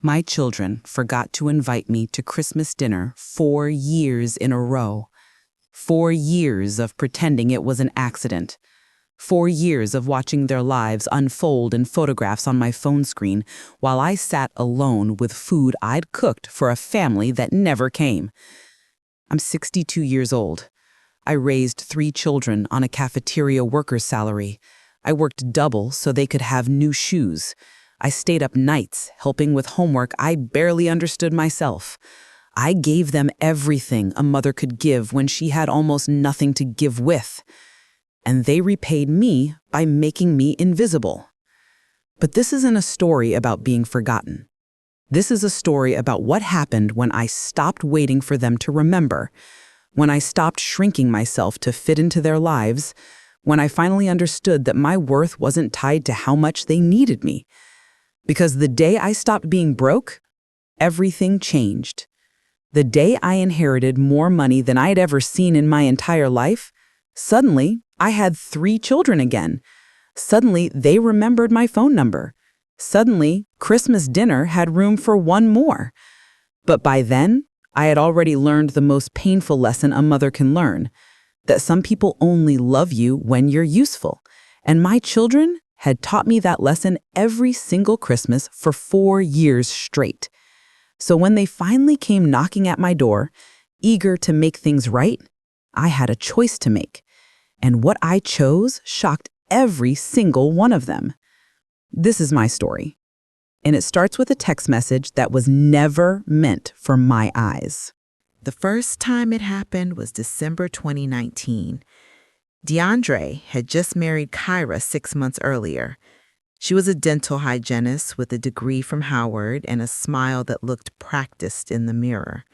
My children forgot to invite me to Christmas dinner 4 years in a row. 4 years of pretending it was an accident. 4 years of watching their lives unfold in photographs on my phone screen while I sat alone with food I'd cooked for a family that never came. I'm 62 years old. I raised 3 children on a cafeteria worker's salary. I worked double so they could have new shoes. I stayed up nights helping with homework I barely understood myself. I gave them everything a mother could give when she had almost nothing to give with. And they repaid me by making me invisible. But this isn't a story about being forgotten. This is a story about what happened when I stopped waiting for them to remember, when I stopped shrinking myself to fit into their lives, when I finally understood that my worth wasn't tied to how much they needed me. Because the day I stopped being broke, everything changed. The day I inherited more money than I'd ever seen in my entire life, suddenly I had 3 children again. Suddenly they remembered my phone number. Suddenly Christmas dinner had room for 1 more. But by then, I had already learned the most painful lesson a mother can learn, that some people only love you when you're useful. And my children had taught me that lesson every single Christmas for 4 years straight. So when they finally came knocking at my door, eager to make things right, I had a choice to make. And what I chose shocked every single one of them. This is my story. And it starts with a text message that was never meant for my eyes. The first time it happened was December 2019. DeAndre had just married Kyra 6 months earlier. She was a dental hygienist with a degree from Howard and a smile that looked practiced in the mirror.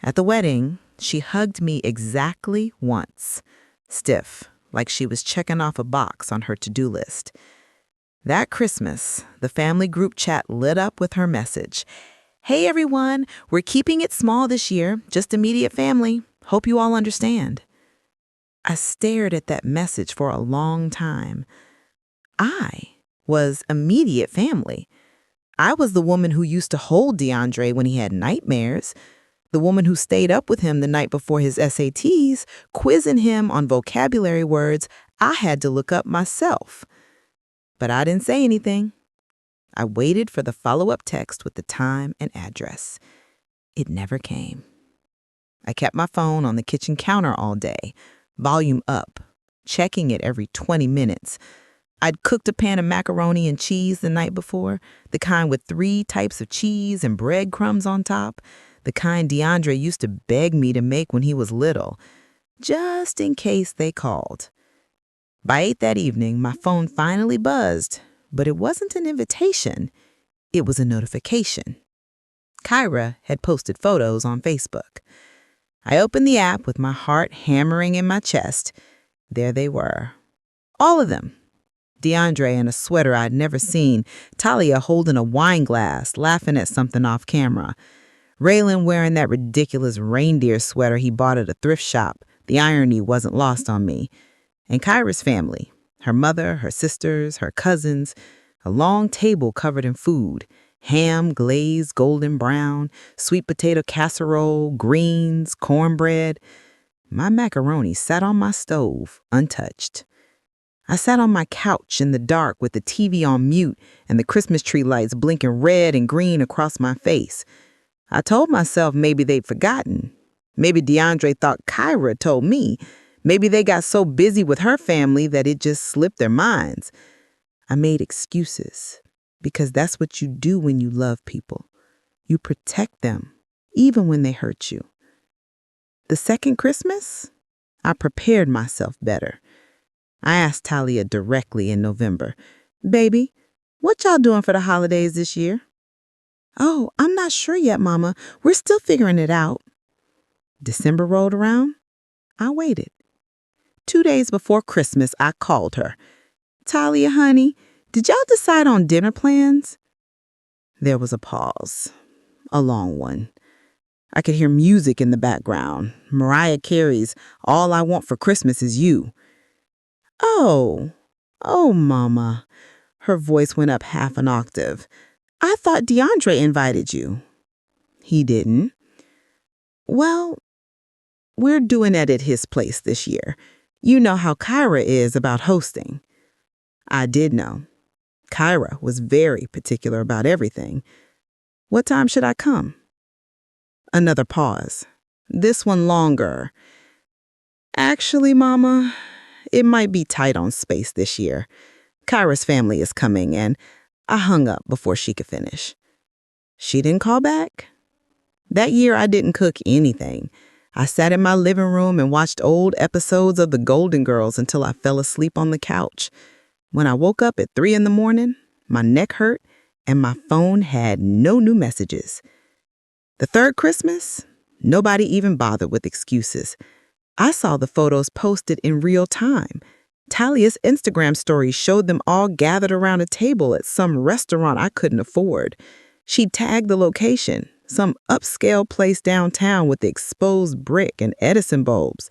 At the wedding, she hugged me exactly once, stiff, like she was checking off a box on her to-do list. That Christmas, the family group chat lit up with her message. "Hey everyone, we're keeping it small this year, just immediate family. Hope you all understand." I stared at that message for a long time. I was immediate family. I was the woman who used to hold DeAndre when he had nightmares, the woman who stayed up with him the night before his SATs, quizzing him on vocabulary words I had to look up myself. But I didn't say anything. I waited for the follow-up text with the time and address. It never came. I kept my phone on the kitchen counter all day, volume up, checking it every 20 minutes. I'd cooked a pan of macaroni and cheese the night before, the kind with 3 types of cheese and breadcrumbs on top, the kind DeAndre used to beg me to make when he was little, just in case they called. By 8 that evening, my phone finally buzzed, but it wasn't an invitation. It was a notification. Kyra had posted photos on Facebook. I opened the app with my heart hammering in my chest. There they were. All of them. DeAndre in a sweater I'd never seen, Talia holding a wine glass, laughing at something off camera. Raylan wearing that ridiculous reindeer sweater he bought at a thrift shop. The irony wasn't lost on me. And Kyra's family, her mother, her sisters, her cousins, a long table covered in food. Ham, glazed golden brown, sweet potato casserole, greens, cornbread. My macaroni sat on my stove, untouched. I sat on my couch in the dark with the TV on mute and the Christmas tree lights blinking red and green across my face. I told myself maybe they'd forgotten. Maybe DeAndre thought Kyra told me. Maybe they got so busy with her family that it just slipped their minds. I made excuses. Because that's what you do when you love people. You protect them, even when they hurt you. The second Christmas, I prepared myself better. I asked Talia directly in November, "Baby, what y'all doing for the holidays this year?" "Oh, I'm not sure yet, Mama. We're still figuring it out." December rolled around. I waited. 2 days before Christmas, I called her. "Talia, honey, did y'all decide on dinner plans?" There was a pause, a long one. I could hear music in the background, Mariah Carey's "All I Want for Christmas Is You." Oh, Mama. Her voice went up half an octave. I thought DeAndre invited you. He didn't. Well, we're doing it at his place this year. You know how Kyra is about hosting. I did know. Kyra was very particular about everything. What time should I come? Another pause. This one longer. Actually, Mama, it might be tight on space this year. Kyra's family is coming, and I hung up before she could finish. She didn't call back? That year, I didn't cook anything. I sat in my living room and watched old episodes of The Golden Girls until I fell asleep on the couch. When I woke up at 3 in the morning, my neck hurt and my phone had no new messages. The third Christmas, nobody even bothered with excuses. I saw the photos posted in real time. Talia's Instagram story showed them all gathered around a table at some restaurant I couldn't afford. She tagged the location, some upscale place downtown with the exposed brick and Edison bulbs.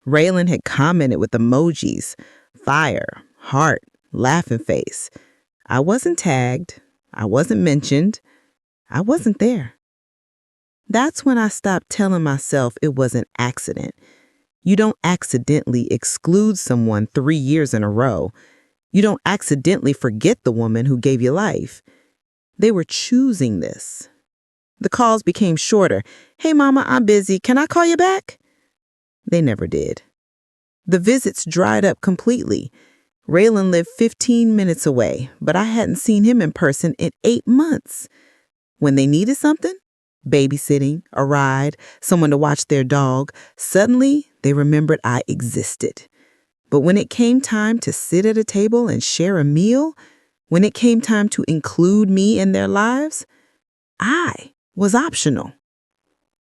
Raylan had commented with emojis, fire, heart, laughing face. I wasn't tagged. I wasn't mentioned. I wasn't there. That's when I stopped telling myself it was an accident. You don't accidentally exclude someone 3 years in a row. You don't accidentally forget the woman who gave you life. They were choosing this. The calls became shorter. Hey, Mama, I'm busy. Can I call you back? They never did. The visits dried up completely. Raylan lived 15 minutes away, but I hadn't seen him in person in 8 months. When they needed something, babysitting, a ride, someone to watch their dog, suddenly they remembered I existed. But when it came time to sit at a table and share a meal, when it came time to include me in their lives, I was optional.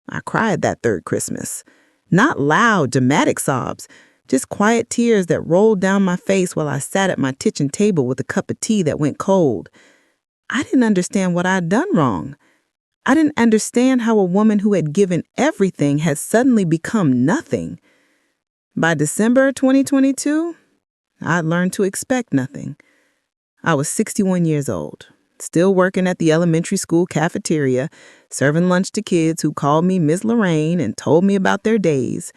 I cried that third Christmas. Not loud, dramatic sobs, just quiet tears that rolled down my face while I sat at my kitchen table with a cup of tea that went cold. I didn't understand what I'd done wrong. I didn't understand how a woman who had given everything had suddenly become nothing. By December 2022, I'd learned to expect nothing. I was 61 years old, still working at the elementary school cafeteria, serving lunch to kids who called me Ms. Lorraine and told me about their days.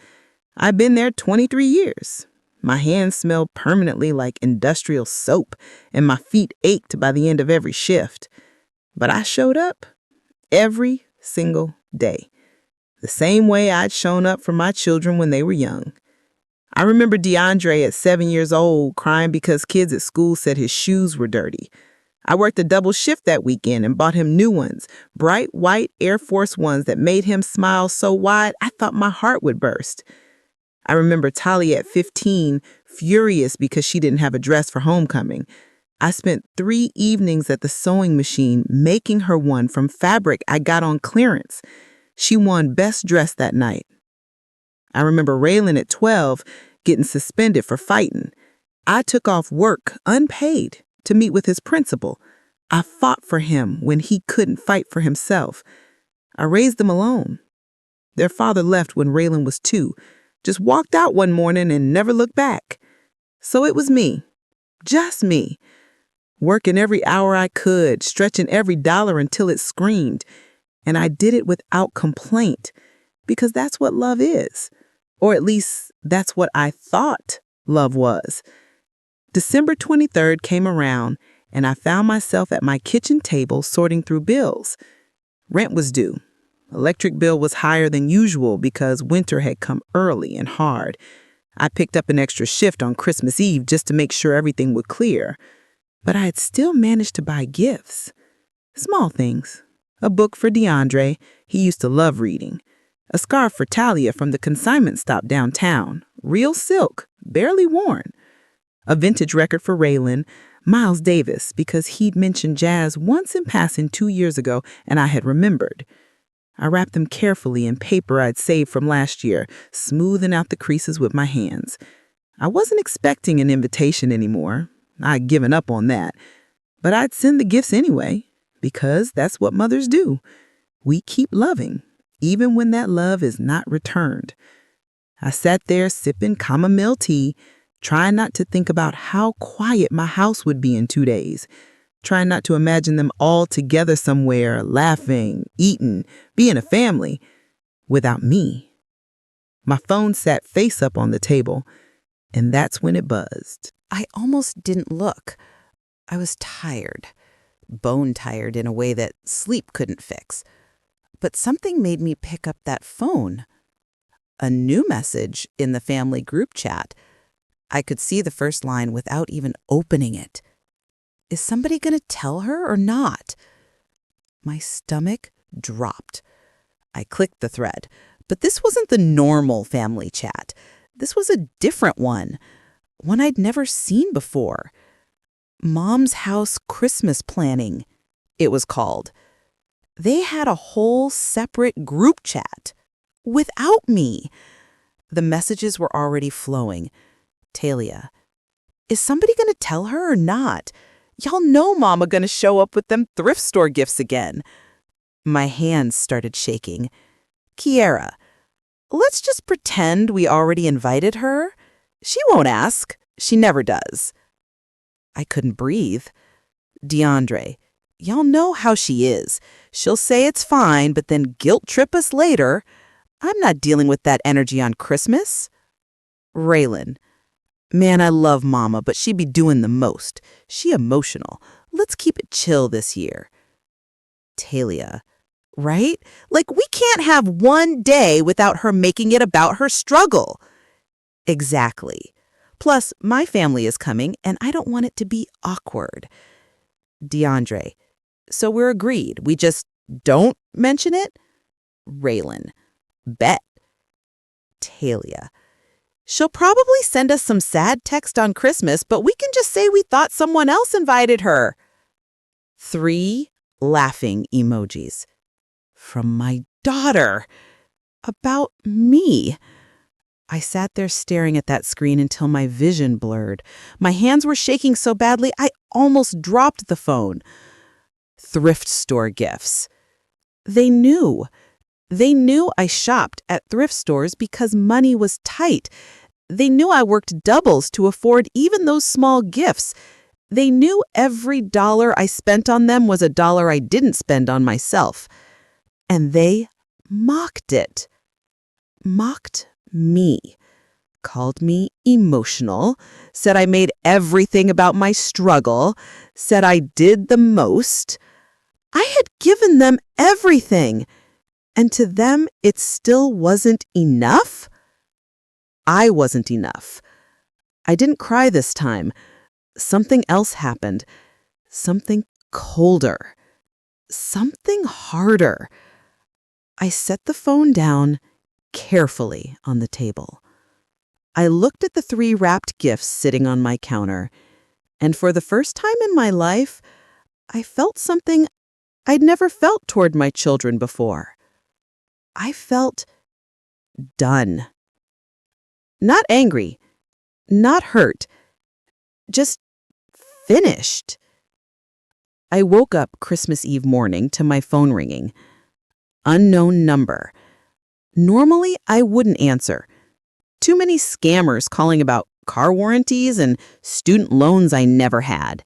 I'd been there 23 years. My hands smelled permanently like industrial soap, and my feet ached by the end of every shift. But I showed up every single day, the same way I'd shown up for my children when they were young. I remember DeAndre at 7 years old crying because kids at school said his shoes were dirty. I worked a double shift that weekend and bought him new ones, bright white Air Force Ones that made him smile so wide I thought my heart would burst. I remember Talia at 15, furious because she didn't have a dress for homecoming. I spent 3 evenings at the sewing machine making her one from fabric I got on clearance. She won best dress that night. I remember Raylan at 12 getting suspended for fighting. I took off work unpaid to meet with his principal. I fought for him when he couldn't fight for himself. I raised them alone. Their father left when Raylan was 2, just walked out one morning and never looked back. So it was me, just me, working every hour I could, stretching every dollar until it screamed. And I did it without complaint, because that's what love is. Or at least that's what I thought love was. December 23rd came around, and I found myself at my kitchen table sorting through bills. Rent was due. Electric bill was higher than usual because winter had come early and hard. I picked up an extra shift on Christmas Eve just to make sure everything would clear. But I had still managed to buy gifts. Small things. A book for DeAndre. He used to love reading. A scarf for Talia from the consignment stop downtown. Real silk, barely worn. A vintage record for Raylan. Miles Davis, because he'd mentioned jazz once in passing 2 years ago and I had remembered. I wrapped them carefully in paper I'd saved from last year, smoothing out the creases with my hands. I wasn't expecting an invitation anymore. I'd given up on that. But I'd send the gifts anyway, because that's what mothers do. We keep loving, even when that love is not returned. I sat there sipping chamomile tea, trying not to think about how quiet my house would be in 2 days. trying not to imagine them all together somewhere, laughing, eating, being a family, without me. My phone sat face up on the table, and that's when it buzzed. I almost didn't look. I was tired, bone tired in a way that sleep couldn't fix. But something made me pick up that phone. A new message in the family group chat. I could see the first line without even opening it. Is somebody going to tell her or not? My stomach dropped. I clicked the thread, but this wasn't the normal family chat. This was a different one I'd never seen before. Mom's House Christmas Planning, it was called. They had a whole separate group chat without me. The messages were already flowing. Talia, is somebody going to tell her or not? Y'all know Mama going to show up with them thrift store gifts again. My hands started shaking. Kiera, let's just pretend we already invited her. She won't ask. She never does. I couldn't breathe. DeAndre, y'all know how she is. She'll say it's fine, but then guilt trip us later. I'm not dealing with that energy on Christmas. Raylan, man, I love Mama, but she be doing the most. She emotional. Let's keep it chill this year. Talia, right? Like, we can't have one day without her making it about her struggle. Exactly. Plus, my family is coming, and I don't want it to be awkward. DeAndre, so we're agreed. We just don't mention it? Raylan, bet. Talia, she'll probably send us some sad text on Christmas, but we can just say we thought someone else invited her. 3 laughing emojis. From my daughter. About me. I sat there staring at that screen until my vision blurred. My hands were shaking so badly I almost dropped the phone. Thrift store gifts. They knew. They knew I shopped at thrift stores because money was tight. They knew I worked doubles to afford even those small gifts. They knew every dollar I spent on them was a dollar I didn't spend on myself. And they mocked it. Mocked me. Called me emotional. Said I made everything about my struggle. Said I did the most. I had given them everything. And to them, it still wasn't enough? I wasn't enough. I didn't cry this time. Something else happened. Something colder. Something harder. I set the phone down carefully on the table. I looked at the 3 wrapped gifts sitting on my counter, and for the first time in my life, I felt something I'd never felt toward my children before. I felt done. Not angry, not hurt, just finished. I woke up Christmas Eve morning to my phone ringing. Unknown number. Normally, I wouldn't answer. Too many scammers calling about car warranties and student loans I never had.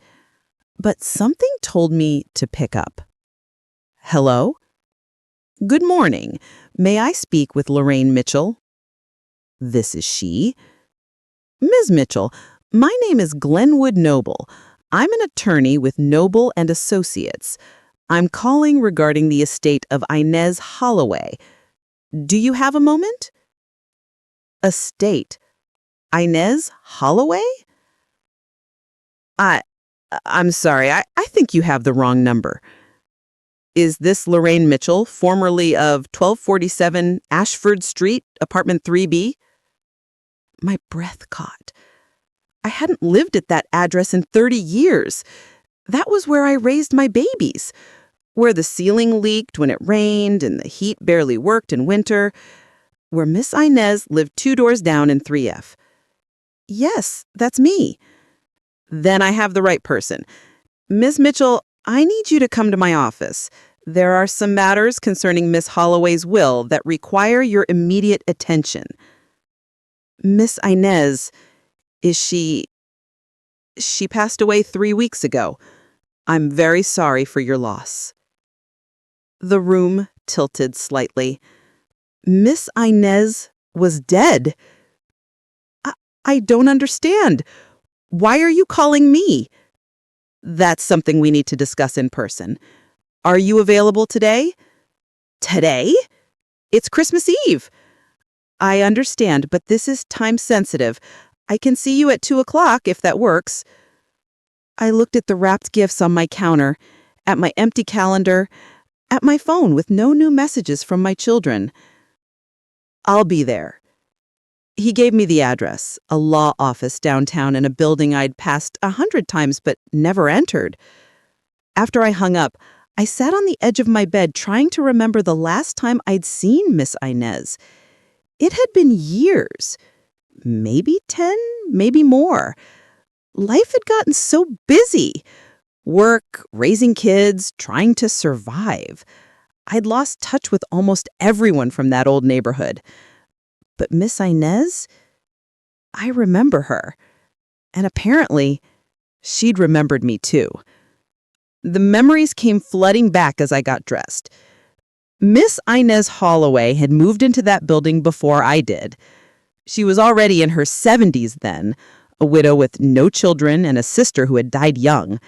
But something told me to pick up. Hello? Good morning. May I speak with Lorraine Mitchell? This is she. Ms. Mitchell, my name is Glenwood Noble. I'm an attorney with Noble and Associates. I'm calling regarding the estate of Inez Holloway. Do you have a moment? Estate. Inez Holloway? I'm sorry, I think you have the wrong number. Is this Lorraine Mitchell, formerly of 1247 Ashford Street, apartment 3B? My breath caught. I hadn't lived at that address in 30 years. That was where I raised my babies, where the ceiling leaked when it rained and the heat barely worked in winter, where Miss Inez lived 2 doors down in 3F. Yes, that's me. Then I have the right person. Ms. Mitchell, I need you to come to my office. There are some matters concerning Miss Holloway's will that require your immediate attention. Miss Inez, is she passed away 3 weeks ago. I'm very sorry for your loss." The room tilted slightly. Miss Inez was dead. I, I don't understand. Why are you calling me? That's something we need to discuss in person. Are you available today? Today? It's Christmas Eve. I understand, but this is time sensitive. I can see you at 2 o'clock if that works. I looked at the wrapped gifts on my counter, at my empty calendar, at my phone with no new messages from my children. I'll be there. He gave me the address, a law office downtown in a building I'd passed 100 times but never entered. After I hung up, I sat on the edge of my bed trying to remember the last time I'd seen Miss Inez. It had been years, maybe 10, maybe more. Life had gotten so busy. Work, raising kids, trying to survive. I'd lost touch with almost everyone from that old neighborhood. But Miss Inez? I remember her. And apparently, she'd remembered me too. The memories came flooding back as I got dressed. Miss Inez Holloway had moved into that building before I did. She was already in her 70s then, a widow with no children and a sister who had died young.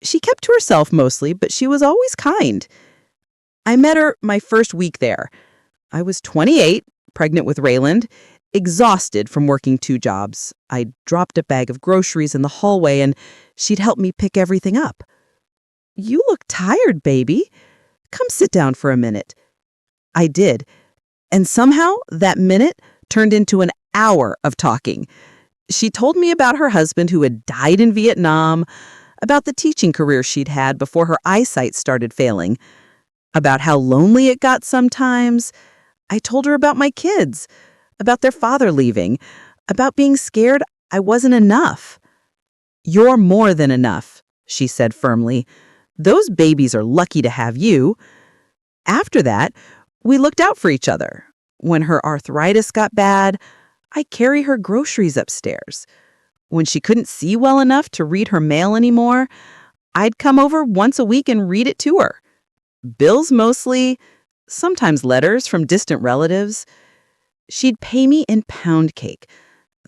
She kept to herself mostly, but she was always kind. I met her my first week there. I was 28, pregnant with Rayland, exhausted from working 2 jobs. I dropped a bag of groceries in the hallway and she'd help me pick everything up. "You look tired, baby. Come sit down for a minute." I did. And somehow that minute turned into an hour of talking. She told me about her husband who had died in Vietnam, about the teaching career she'd had before her eyesight started failing, about how lonely it got sometimes. I told her about my kids, about their father leaving, about being scared I wasn't enough. "You're more than enough," she said firmly. "Those babies are lucky to have you." After that, we looked out for each other. When her arthritis got bad, I'd carry her groceries upstairs. When she couldn't see well enough to read her mail anymore, I'd come over once a week and read it to her. Bills mostly, sometimes letters from distant relatives. She'd pay me in pound cake,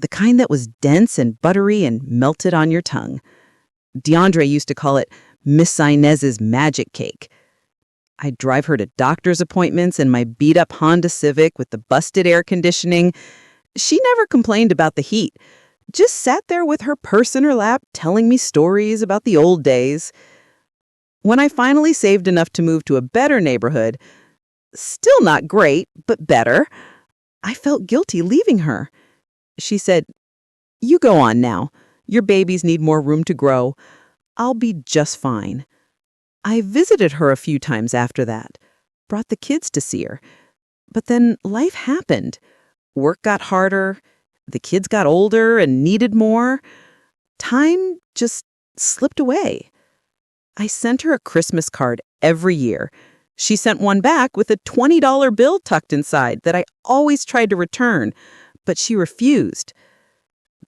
the kind that was dense and buttery and melted on your tongue. DeAndre used to call it Miss Inez's magic cake. I'd drive her to doctor's appointments in my beat-up Honda Civic with the busted air conditioning. She never complained about the heat, just sat there with her purse in her lap telling me stories about the old days. When I finally saved enough to move to a better neighborhood, still not great, but better, I felt guilty leaving her. She said, "You go on now. Your babies need more room to grow. I'll be just fine." I visited her a few times after that, brought the kids to see her. But then life happened. Work got harder, the kids got older and needed more. Time just slipped away. I sent her a Christmas card every year. She sent one back with a $20 bill tucked inside that I always tried to return, but she refused.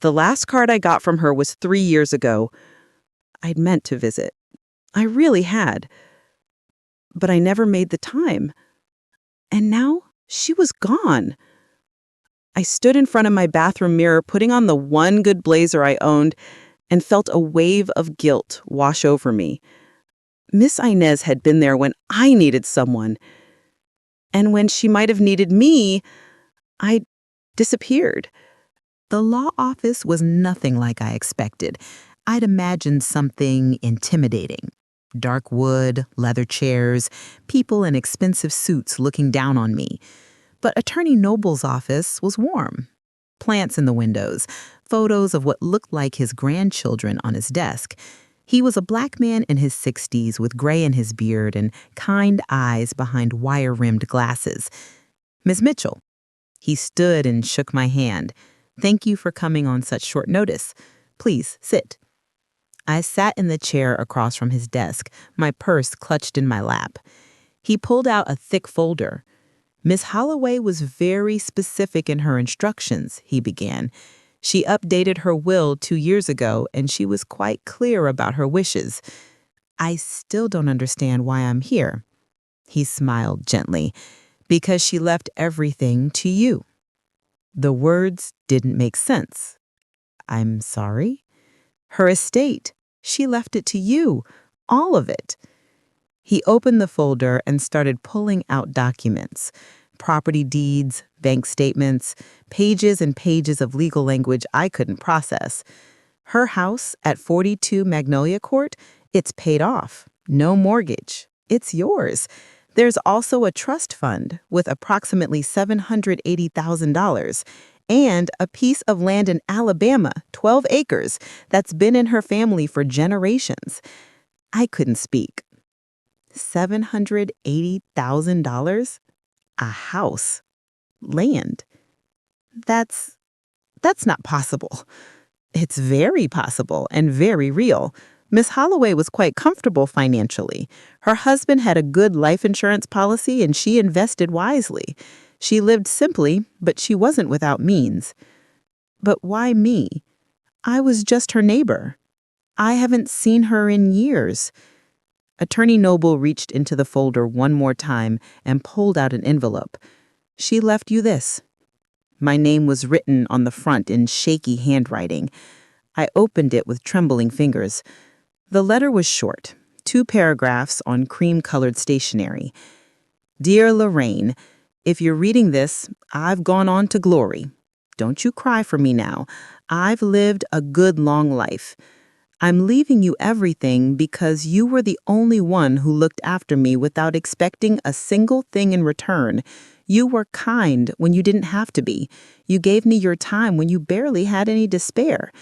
The last card I got from her was 3 years ago. I'd meant to visit. I really had. But I never made the time. And now she was gone. I stood in front of my bathroom mirror, putting on the one good blazer I owned, and felt a wave of guilt wash over me. Miss Inez had been there when I needed someone. And when she might have needed me, I disappeared. The law office was nothing like I expected. I'd imagined something intimidating. Dark wood, leather chairs, people in expensive suits looking down on me. But Attorney Noble's office was warm. Plants in the windows, photos of what looked like his grandchildren on his desk. He was a black man in his 60s with gray in his beard and kind eyes behind wire-rimmed glasses. "Miss Mitchell." He stood and shook my hand. "Thank you for coming on such short notice. Please, sit." I sat in the chair across from his desk, my purse clutched in my lap. He pulled out a thick folder. "Miss Holloway was very specific in her instructions," he began. "She updated her will 2 years ago, and she was quite clear about her wishes. I still don't understand why I'm here. He smiled gently. Because she left everything to you. The words didn't make sense. I'm sorry? Her estate. She left it to you. All of it. He opened the folder and started pulling out documents. Property deeds, bank statements, pages and pages of legal language I couldn't process. Her house at 42 Magnolia Court, it's paid off. No mortgage. It's yours. There's also a trust fund with approximately $780,000 and a piece of land in Alabama, 12 acres, that's been in her family for generations. I couldn't speak. $780,000? A house. Land. That's not possible. It's very possible and very real. Miss Holloway was quite comfortable financially. Her husband had a good life insurance policy and she invested wisely. She lived simply, but she wasn't without means. But why me? I was just her neighbor. I haven't seen her in years. Attorney Noble reached into the folder one more time and pulled out an envelope. She left you this. My name was written on the front in shaky handwriting. I opened it with trembling fingers. The letter was short, 2 paragraphs on cream-colored stationery. Dear Lorraine, if you're reading this, I've gone on to glory. Don't you cry for me now. I've lived a good long life. I'm leaving you everything because you were the only one who looked after me without expecting a single thing in return. You were kind when you didn't have to be. You gave me your time when you barely had any to spare.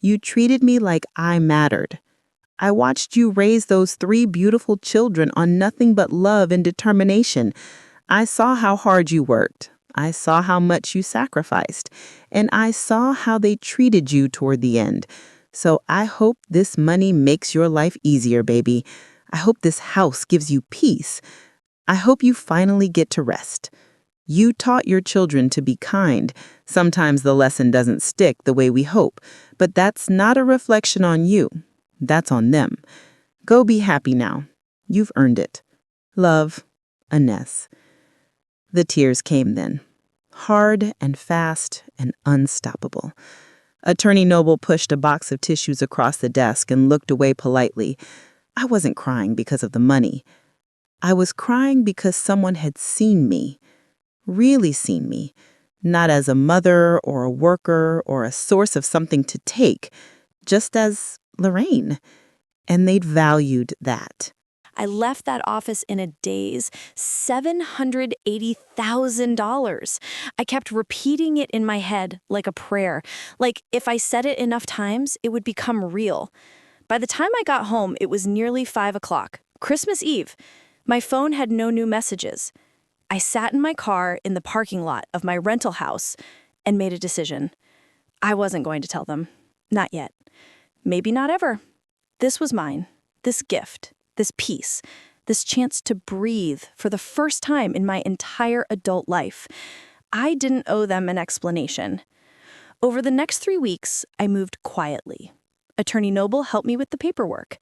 You treated me like I mattered. I watched you raise those 3 beautiful children on nothing but love and determination. I saw how hard you worked. I saw how much you sacrificed. And I saw how they treated you toward the end. So I hope this money makes your life easier, baby. I hope this house gives you peace. I hope you finally get to rest. You taught your children to be kind. Sometimes the lesson doesn't stick the way we hope, but that's not a reflection on you. That's on them. Go be happy now. You've earned it. Love, Inez. The tears came then, hard and fast and unstoppable. Attorney Noble pushed a box of tissues across the desk and looked away politely. I wasn't crying because of the money. I was crying because someone had seen me, really seen me, not as a mother or a worker or a source of something to take, just as Lorraine. And they'd valued that. I left that office in a daze. $780,000. I kept repeating it in my head like a prayer. Like if I said it enough times, it would become real. By the time I got home, it was nearly 5 o'clock, Christmas Eve. My phone had no new messages. I sat in my car in the parking lot of my rental house and made a decision. I wasn't going to tell them. Not yet. Maybe not ever. This was mine. This gift. This peace. This chance to breathe for the first time in my entire adult life. I didn't owe them an explanation. Over the next 3 weeks, I moved quietly. Attorney Noble helped me with the paperwork.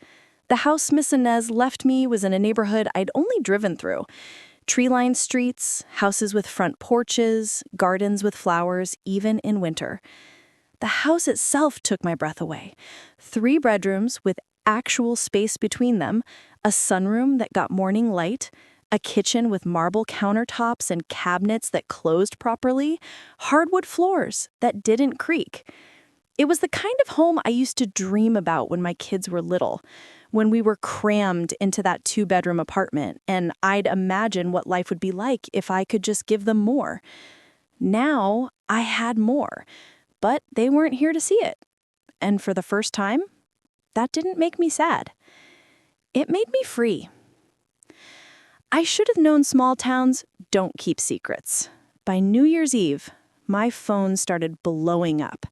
The house Miss Inez left me was in a neighborhood I'd only driven through. Tree-lined streets, houses with front porches, gardens with flowers, even in winter. The house itself took my breath away. 3 bedrooms with actual space between them, a sunroom that got morning light, a kitchen with marble countertops and cabinets that closed properly, hardwood floors that didn't creak. It was the kind of home I used to dream about when my kids were little, when we were crammed into that 2-bedroom apartment, and I'd imagine what life would be like if I could just give them more. Now I had more, but they weren't here to see it. And for the first time, that didn't make me sad. It made me free. I should have known small towns don't keep secrets. By New Year's Eve, my phone started blowing up.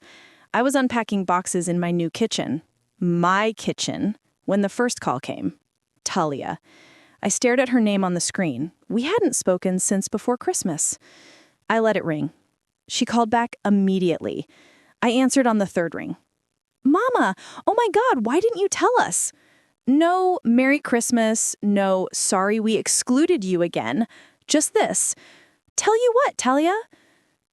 I was unpacking boxes in my new kitchen, my kitchen, when the first call came. Talia. I stared at her name on the screen. We hadn't spoken since before Christmas. I let it ring. She called back immediately. I answered on the 3rd ring. Mama, oh my God, why didn't you tell us? No Merry Christmas, no sorry we excluded you again. Just this. Tell you what, Talia?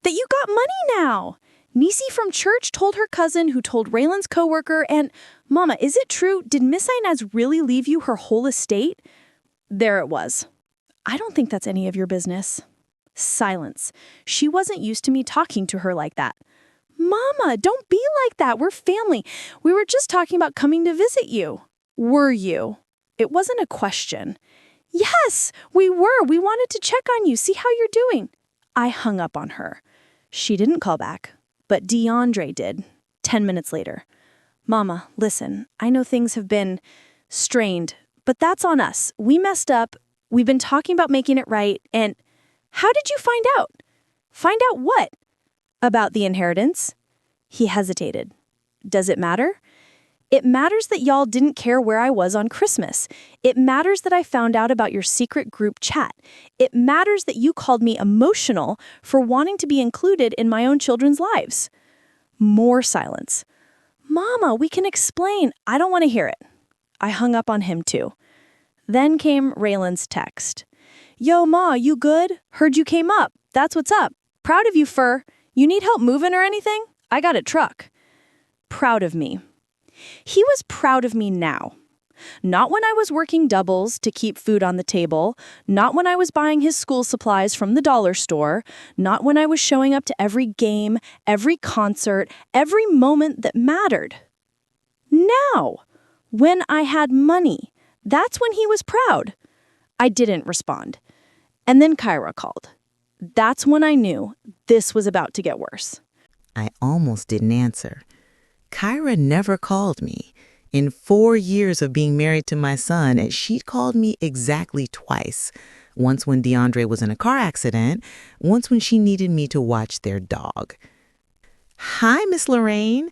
That you got money now. Niecy from church told her cousin who told Raylan's coworker, and Mama, is it true? Did Miss Inez really leave you her whole estate? There it was. I don't think that's any of your business. Silence. She wasn't used to me talking to her like that. Mama, don't be like that. We're family. We were just talking about coming to visit you. Were you? It wasn't a question. Yes, we were. We wanted to check on you, see how you're doing. I hung up on her. She didn't call back, but DeAndre did, 10 minutes later. Mama, listen, I know things have been strained, but that's on us. We messed up. We've been talking about making it right, and how did you find out? Find out what? About the inheritance? He hesitated. Does it matter? It matters that y'all didn't care where I was on Christmas. It matters that I found out about your secret group chat. It matters that you called me emotional for wanting to be included in my own children's lives. More silence. Mama, we can explain. I don't want to hear it. I hung up on him too. Then came Raylan's text. Yo, Ma, you good? Heard you came up. That's what's up. Proud of you, Fur. You need help moving or anything? I got a truck. Proud of me. He was proud of me now. Not when I was working doubles to keep food on the table, not when I was buying his school supplies from the dollar store, not when I was showing up to every game, every concert, every moment that mattered. Now, when I had money, that's when he was proud. I didn't respond. And then Kyra called. That's when I knew this was about to get worse. I almost didn't answer. Kyra never called me. In 4 years of being married to my son, she'd called me exactly twice. Once when DeAndre was in a car accident, once when she needed me to watch their dog. Hi, Miss Lorraine.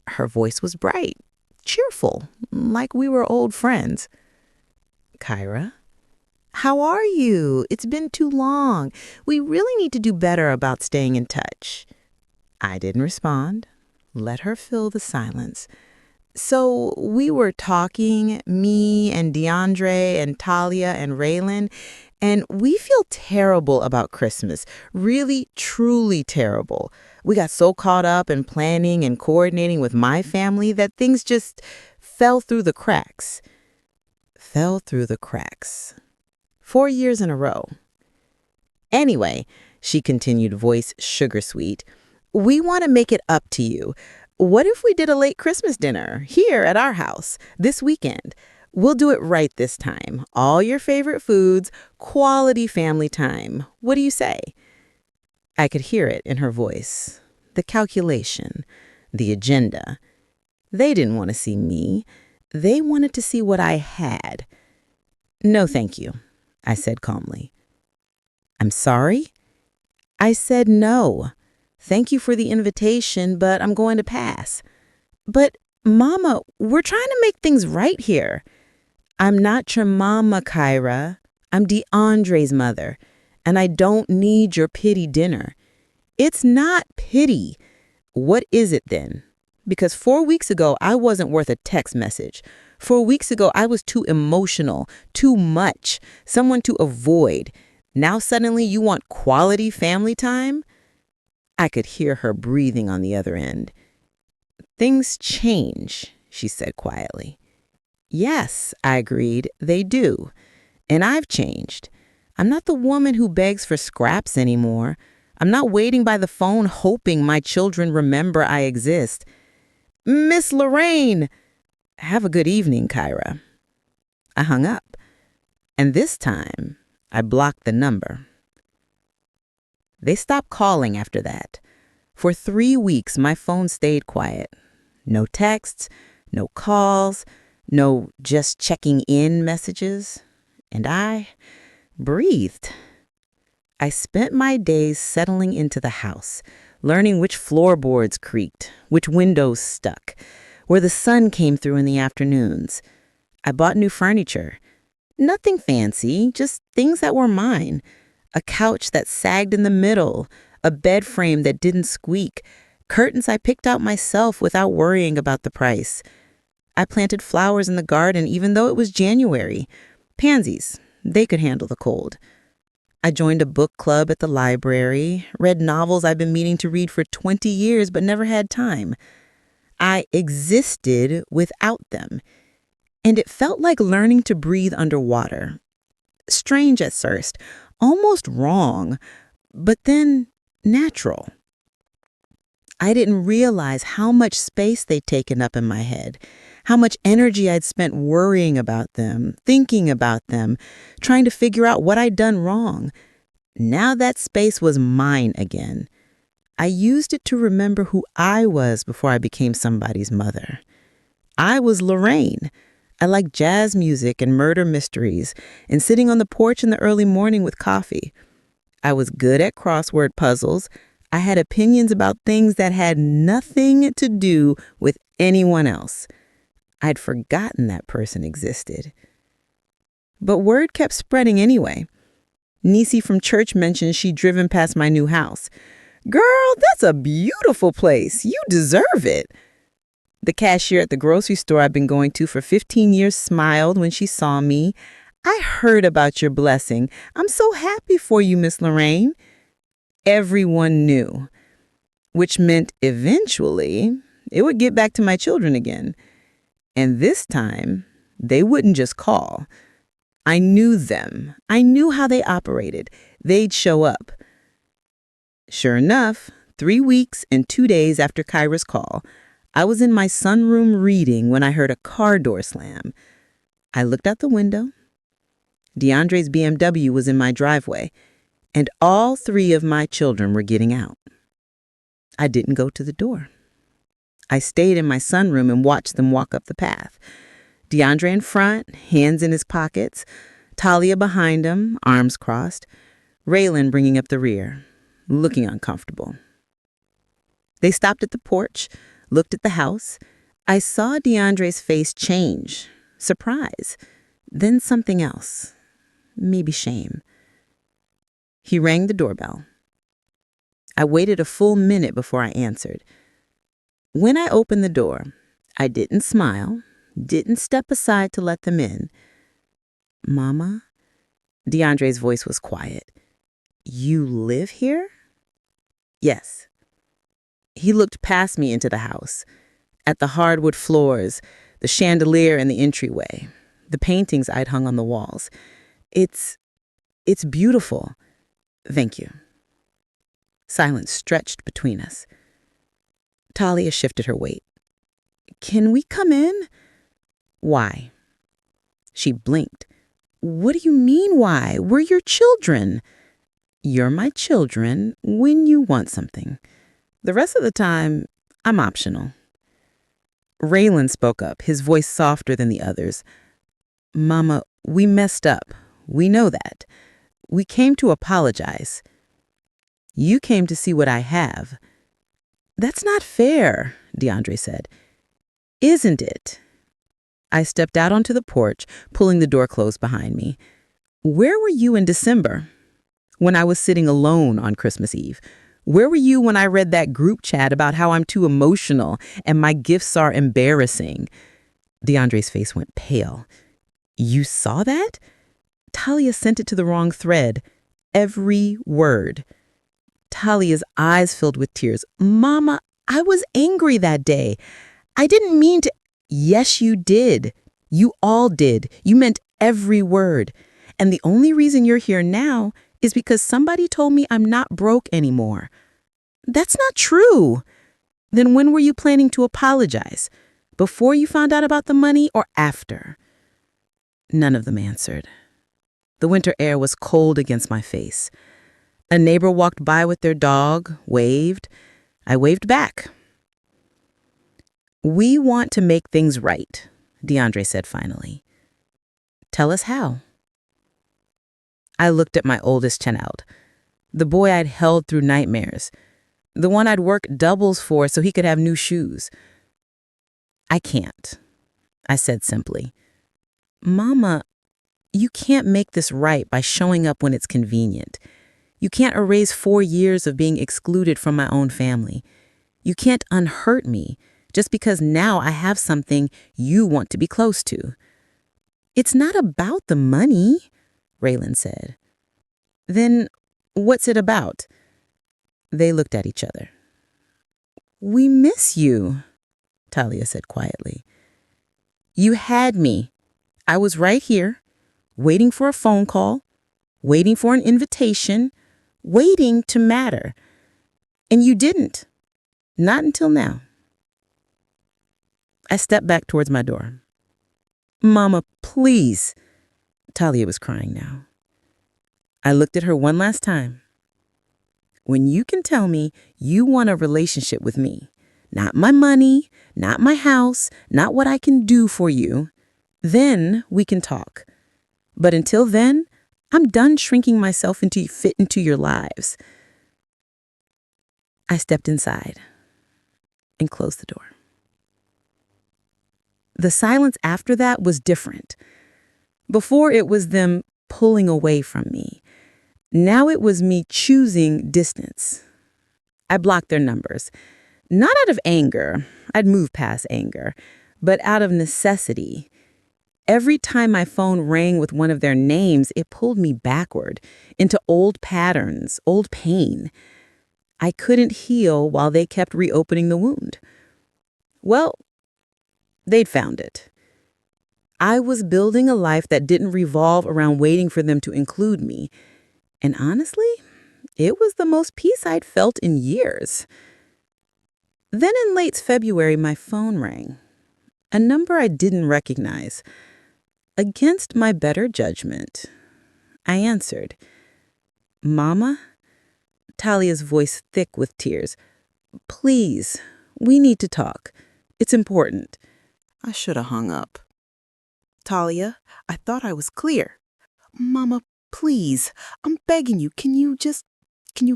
Her voice was bright, cheerful, like we were old friends. Kyra? How are you? It's been too long. We really need to do better about staying in touch. I didn't respond. Let her fill the silence. So we were talking, me and DeAndre and Talia and Raylan, and we feel terrible about Christmas. Really, truly terrible. We got so caught up in planning and coordinating with my family that things just fell through the cracks. Fell through the cracks. 4 years in a row. Anyway, she continued, voice sugar sweet, we want to make it up to you. What if we did a late Christmas dinner here at our house this weekend? We'll do it right this time. All your favorite foods, quality family time. What do you say? I could hear it in her voice. The calculation, the agenda. They didn't want to see me. They wanted to see what I had. No, thank you, I said calmly. I'm sorry? I said no. Thank you for the invitation, but I'm going to pass. But, Mama, we're trying to make things right here. I'm not your mama, Kyra. I'm DeAndre's mother, and I don't need your pity dinner. It's not pity. What is it then? Because 4 weeks ago, I wasn't worth a text message. 4 weeks ago, I was too emotional, too much, someone to avoid. Now suddenly you want quality family time? I could hear her breathing on the other end. Things change, she said quietly. Yes, I agreed, they do. And I've changed. I'm not the woman who begs for scraps anymore. I'm not waiting by the phone hoping my children remember I exist. Miss Lorraine! Have a good evening, Kyra. I hung up. And this time, I blocked the number. They stopped calling after that. For 3 weeks, my phone stayed quiet. No texts, no calls, no just checking in messages. And I breathed. I spent my days settling into the house, learning which floorboards creaked, which windows stuck, where the sun came through in the afternoons. I bought new furniture. Nothing fancy, just things that were mine. A couch that sagged in the middle, a bed frame that didn't squeak, curtains I picked out myself without worrying about the price. I planted flowers in the garden even though it was January. Pansies, they could handle the cold. I joined a book club at the library, read novels I've been meaning to read for 20 years but never had time. I existed without them, and it felt like learning to breathe underwater. Strange at first, almost wrong, but then natural. I didn't realize how much space they'd taken up in my head, how much energy I'd spent worrying about them, thinking about them, trying to figure out what I'd done wrong. Now that space was mine again. I used it to remember who I was before I became somebody's mother. I was Lorraine. I liked jazz music and murder mysteries and sitting on the porch in the early morning with coffee. I was good at crossword puzzles. I had opinions about things that had nothing to do with anyone else. I'd forgotten that person existed. But word kept spreading anyway. Niecy from church mentioned she'd driven past my new house. "Girl, that's a beautiful place. You deserve it." The cashier at the grocery store I'd been going to for 15 years smiled when she saw me. "I heard about your blessing. I'm so happy for you, Miss Lorraine." Everyone knew, which meant eventually it would get back to my children again. And this time, they wouldn't just call. I knew them. I knew how they operated. They'd show up. Sure enough, 3 weeks and 2 days after Kyra's call, I was in my sunroom reading when I heard a car door slam. I looked out the window. DeAndre's BMW was in my driveway, and all 3 of my children were getting out. I didn't go to the door. I stayed in my sunroom and watched them walk up the path. DeAndre in front, hands in his pockets, Talia behind him, arms crossed, Raylan bringing up the rear, looking uncomfortable. They stopped at the porch, looked at the house. I saw DeAndre's face change, surprise, then something else, maybe shame. He rang the doorbell. I waited a full minute before I answered. When I opened the door, I didn't smile, didn't step aside to let them in. "Mama?" DeAndre's voice was quiet. "You live here?" "Yes." He looked past me into the house, at the hardwood floors, the chandelier in the entryway, the paintings I'd hung on the walls. It's beautiful. "Thank you." Silence stretched between us. Talia shifted her weight. "Can we come in?" "Why?" She blinked. "What do you mean, why? We're your children." "You're my children when you want something. The rest of the time, I'm optional." Raylan spoke up, his voice softer than the others. "Mama, we messed up. We know that. We came to apologize. You came to see what I have." "That's not fair," DeAndre said. "Isn't it?" I stepped out onto the porch, pulling the door closed behind me. "Where were you in December? When I was sitting alone on Christmas Eve? Where were you when I read that group chat about how I'm too emotional and my gifts are embarrassing?" DeAndre's face went pale. "You saw that?" Talia sent it to the wrong thread. Every word. Talia's eyes filled with tears. "Mama, I was angry that day. I didn't mean to." "Yes, you did. You all did. You meant every word. And the only reason you're here now is because somebody told me I'm not broke anymore." "That's not true." "Then when were you planning to apologize? Before you found out about the money or after?" None of them answered. The winter air was cold against my face. A neighbor walked by with their dog, waved. I waved back. "We want to make things right," DeAndre said finally. "Tell us how." I looked at my oldest child, the boy I'd held through nightmares, the one I'd worked doubles for so he could have new shoes. "I can't," I said simply. "Mama, you can't make this right by showing up when it's convenient. You can't erase 4 years of being excluded from my own family. You can't unhurt me just because now I have something you want to be close to. It's not about the money, Raylan said. Then what's it about? They looked at each other. We miss you, Talia said quietly. You had me. I was right here, waiting for a phone call, waiting for an invitation, waiting to matter. And you didn't. Not until now. I stepped back towards my door. Mama, please. Talia was crying now. I looked at her one last time. When you can tell me you want a relationship with me, not my money, not my house, not what I can do for you, then we can talk. But until then, I'm done shrinking myself to fit into your lives. I stepped inside and closed the door. The silence after that was different. Before, it was them pulling away from me. Now it was me choosing distance. I blocked their numbers. Not out of anger. I'd moved past anger. But out of necessity. Every time my phone rang with one of their names, it pulled me backward into old patterns, old pain. I couldn't heal while they kept reopening the wound. Well, they'd found it. I was building a life that didn't revolve around waiting for them to include me. And honestly, it was the most peace I'd felt in years. Then in late February, my phone rang. A number I didn't recognize. Against my better judgment, I answered. Mama? Talia's voice thick with tears. Please, we need to talk. It's important. I should have hung up. Talia, I thought I was clear. Mama, please, I'm begging you, can you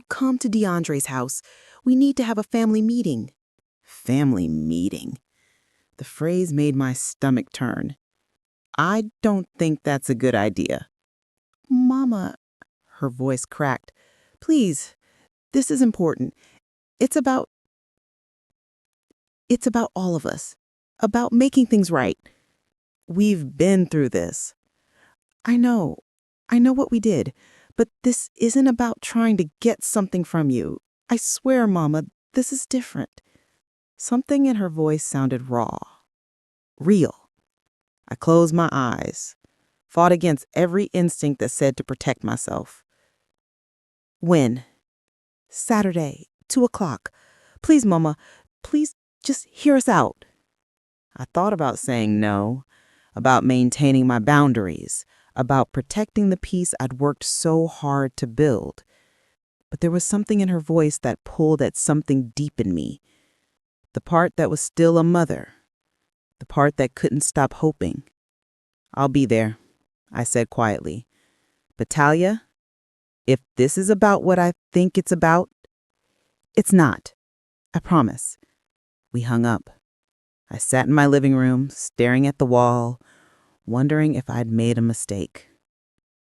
come to DeAndre's house? We need to have a family meeting. Family meeting? The phrase made my stomach turn. I don't think that's a good idea. Mama, her voice cracked. Please, this is important. It's about all of us. About making things right. We've been through this. I know what we did, but this isn't about trying to get something from you. I swear, Mama, this is different. Something in her voice sounded raw, real. I closed my eyes, fought against every instinct that said to protect myself. When? Saturday, 2:00. Please, Mama, please just hear us out. I thought about saying no, about maintaining my boundaries, about protecting the peace I'd worked so hard to build. But there was something in her voice that pulled at something deep in me. The part that was still a mother. The part that couldn't stop hoping. I'll be there, I said quietly. But Talia, if this is about what I think it's about, it's not. I promise. We hung up. I sat in my living room, staring at the wall, wondering if I'd made a mistake.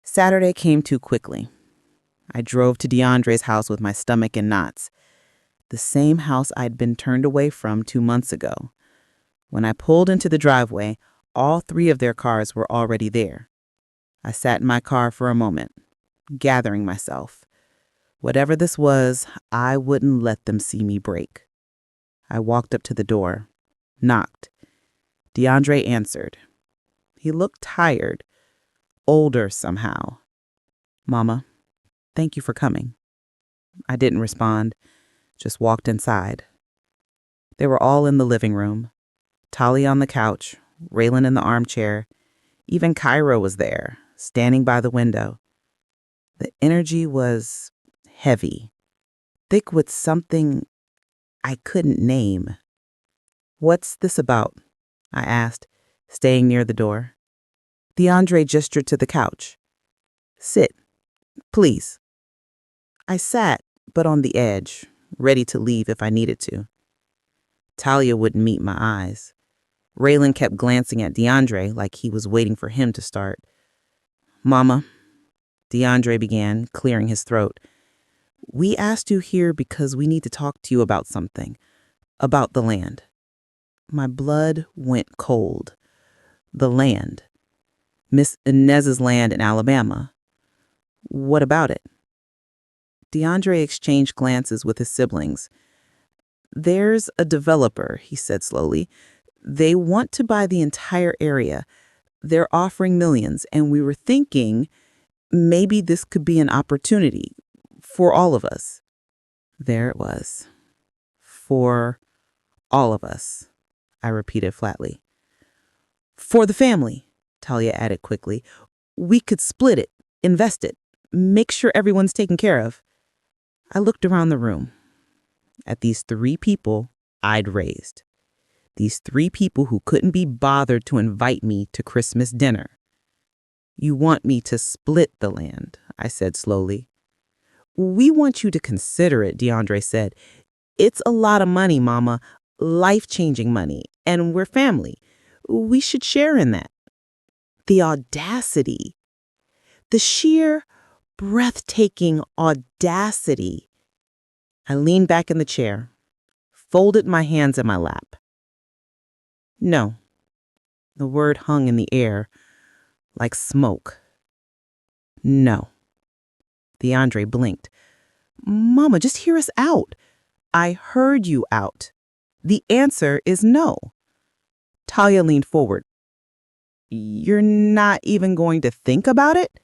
Saturday came too quickly. I drove to DeAndre's house with my stomach in knots. The same house I'd been turned away from 2 months ago. When I pulled into the driveway, all 3 of their cars were already there. I sat in my car for a moment, gathering myself. Whatever this was, I wouldn't let them see me break. I walked up to the door, knocked. DeAndre answered. He looked tired, older somehow. Mama, thank you for coming. I didn't respond, just walked inside. They were all in the living room. Talia on the couch, Raylan in the armchair. Even Kyra was there, standing by the window. The energy was heavy, thick with something I couldn't name. What's this about? I asked, staying near the door. DeAndre gestured to the couch. Sit, please. I sat, but on the edge, ready to leave if I needed to. Talia wouldn't meet my eyes. Raylan kept glancing at DeAndre like he was waiting for him to start. Mama, DeAndre began, clearing his throat. We asked you here because we need to talk to you about something. About the land. My blood went cold. The land. Miss Inez's land in Alabama. What about it? DeAndre exchanged glances with his siblings. There's a developer, he said slowly. They want to buy the entire area. They're offering millions, and we were thinking maybe this could be an opportunity for all of us. There it was. For all of us, I repeated flatly. For the family, Talia added quickly. We could split it, invest it, make sure everyone's taken care of. I looked around the room at these 3 people I'd raised. These 3 people who couldn't be bothered to invite me to Christmas dinner. You want me to split the land, I said slowly. We want you to consider it, DeAndre said. It's a lot of money, Mama, life-changing money, and we're family. We should share in that. The audacity, the sheer, breathtaking audacity. I leaned back in the chair, folded my hands in my lap. No. The word hung in the air like smoke. No. DeAndre blinked. Mama, just hear us out. I heard you out. The answer is no. Talia leaned forward. You're not even going to think about it?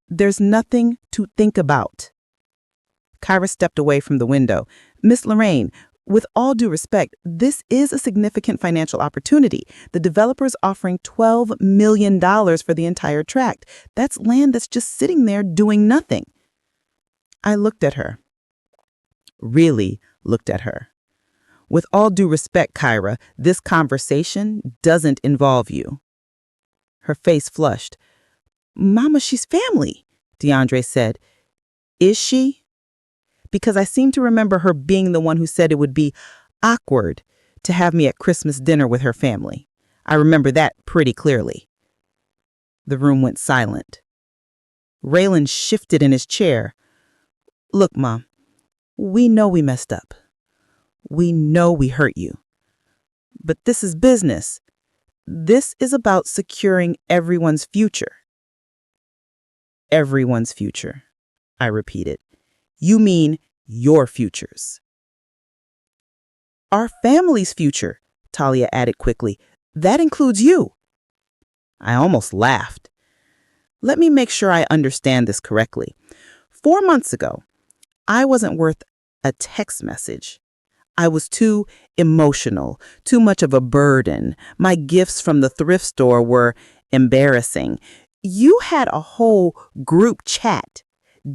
There's nothing to think about. Kyra stepped away from the window. Miss Lorraine, with all due respect, this is a significant financial opportunity. The developer's offering $12 million for the entire tract. That's land that's just sitting there doing nothing. I looked at her. Really looked at her. With all due respect, Kyra, this conversation doesn't involve you. Her face flushed. Mama, she's family, DeAndre said. Is she? Because I seem to remember her being the one who said it would be awkward to have me at Christmas dinner with her family. I remember that pretty clearly. The room went silent. Raylan shifted in his chair. Look, Mom, we know we messed up. We know we hurt you. But this is business. This is about securing everyone's future. Everyone's future, I repeated. You mean your futures. Our family's future, Talia added quickly. That includes you. I almost laughed. Let me make sure I understand this correctly. 4 months ago, I wasn't worth a text message. I was too emotional, too much of a burden. My gifts from the thrift store were embarrassing. You had a whole group chat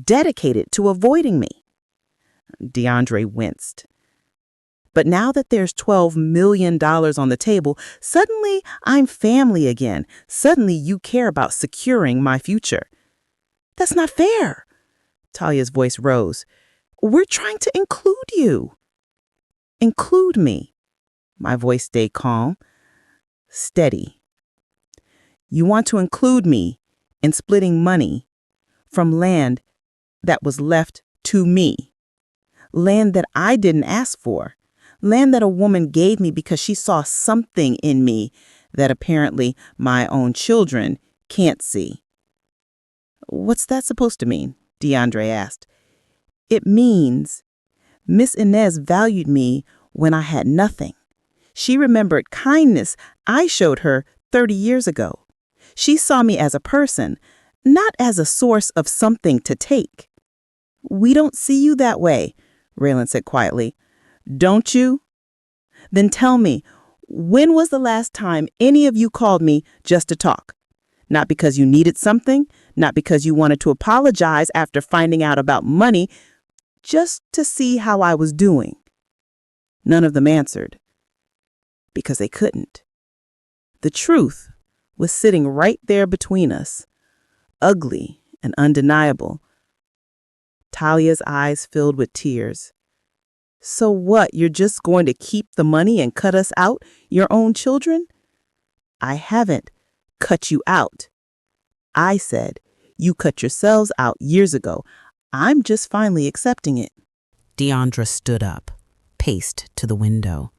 dedicated to avoiding me. DeAndre winced. But now that there's $12 million on the table, suddenly I'm family again. Suddenly you care about securing my future. That's not fair. Talia's voice rose. We're trying to include you. Include me. My voice stayed calm, steady. You want to include me in splitting money from land that was left to me. Land that I didn't ask for. Land that a woman gave me because she saw something in me that apparently my own children can't see. What's that supposed to mean? DeAndre asked. It means Miss Inez valued me when I had nothing. She remembered kindness I showed her 30 years ago. She saw me as a person, not as a source of something to take. We don't see you that way, Raylan said quietly. Don't you? Then tell me, when was the last time any of you called me just to talk? Not because you needed something, not because you wanted to apologize after finding out about money, just to see how I was doing. None of them answered, because they couldn't. The truth was sitting right there between us, ugly and undeniable. Talia's eyes filled with tears. So what, you're just going to keep the money and cut us out, your own children? I haven't cut you out. I said, you cut yourselves out years ago. I'm just finally accepting it. DeAndre stood up, paced to the window.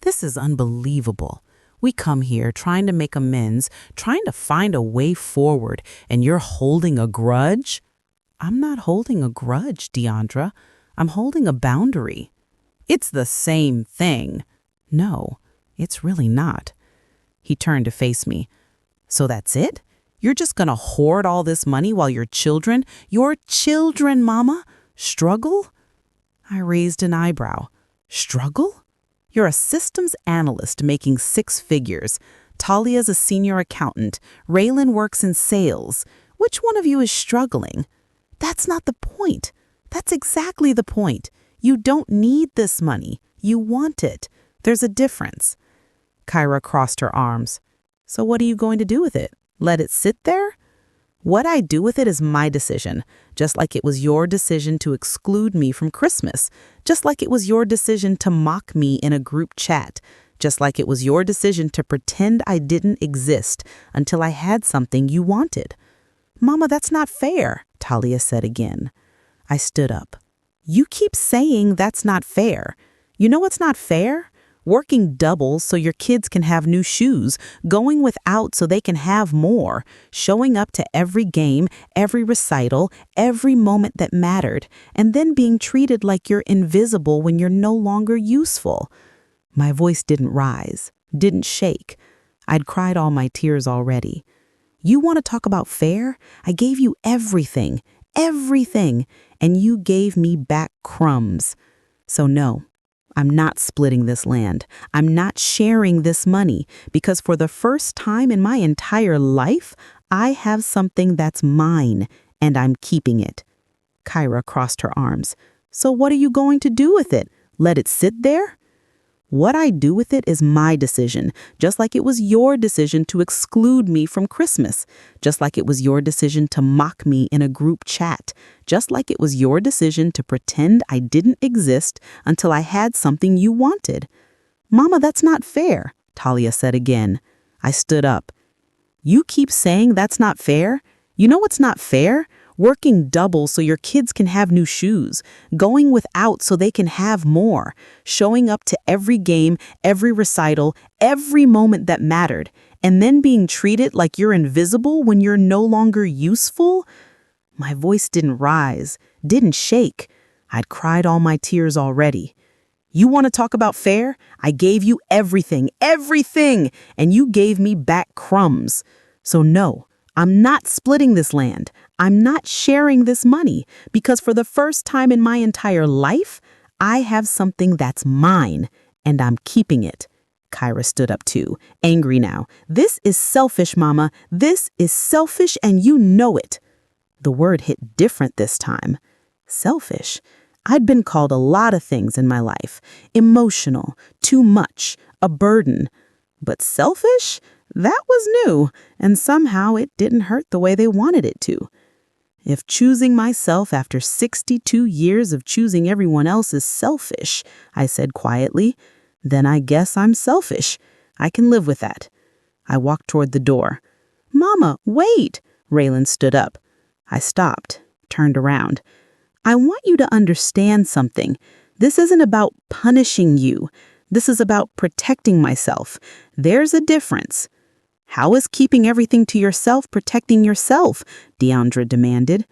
This is unbelievable. We come here trying to make amends, trying to find a way forward, and you're holding a grudge? I'm not holding a grudge, Deandra. I'm holding a boundary. It's the same thing. No, it's really not. He turned to face me. So that's it? You're just gonna hoard all this money while your children, Mama, struggle? I raised an eyebrow. Struggle? You're a systems analyst making 6 figures. Talia's a senior accountant. Raylan works in sales. Which one of you is struggling? That's not the point. That's exactly the point. You don't need this money. You want it. There's a difference. Kyra crossed her arms. So what are you going to do with it? Let it sit there? What I do with it is my decision, just like it was your decision to exclude me from Christmas, just like it was your decision to mock me in a group chat, just like it was your decision to pretend I didn't exist until I had something you wanted. Mama, that's not fair, Talia said again. I stood up. You keep saying that's not fair. You know what's not fair? Working double so your kids can have new shoes, going without so they can have more, showing up to every game, every recital, every moment that mattered, and then being treated like you're invisible when you're no longer useful. My voice didn't rise, didn't shake. I'd cried all my tears already. You want to talk about fair? I gave you everything, and you gave me back crumbs. So no. I'm not splitting this land. I'm not sharing this money because for the first time in my entire life, I have something that's mine and I'm keeping it. Kyra crossed her arms. So what are you going to do with it? Let it sit there? What I do with it is my decision, just like it was your decision to exclude me from Christmas, just like it was your decision to mock me in a group chat, just like it was your decision to pretend I didn't exist until I had something you wanted. Mama, that's not fair, Talia said again. I stood up. You keep saying that's not fair? You know what's not fair? Working double so your kids can have new shoes, going without so they can have more, showing up to every game, every recital, every moment that mattered, and then being treated like you're invisible when you're no longer useful? My voice didn't rise, didn't shake. I'd cried all my tears already. You want to talk about fair? I gave you everything, and you gave me back crumbs. So no, I'm not splitting this land. I'm not sharing this money because for the first time in my entire life, I have something that's mine and I'm keeping it. Kyra stood up too, angry now. This is selfish, Mama. This is selfish and you know it. The word hit different this time. Selfish. I'd been called a lot of things in my life. Emotional, too much, a burden. But selfish? That was new, and somehow it didn't hurt the way they wanted it to. If choosing myself after 62 years of choosing everyone else is selfish, I said quietly, then I guess I'm selfish. I can live with that. I walked toward the door. Mama, wait! Raylan stood up. I stopped, turned around. I want you to understand something. This isn't about punishing you. This is about protecting myself. There's a difference. How is keeping everything to yourself protecting yourself? Deandra demanded.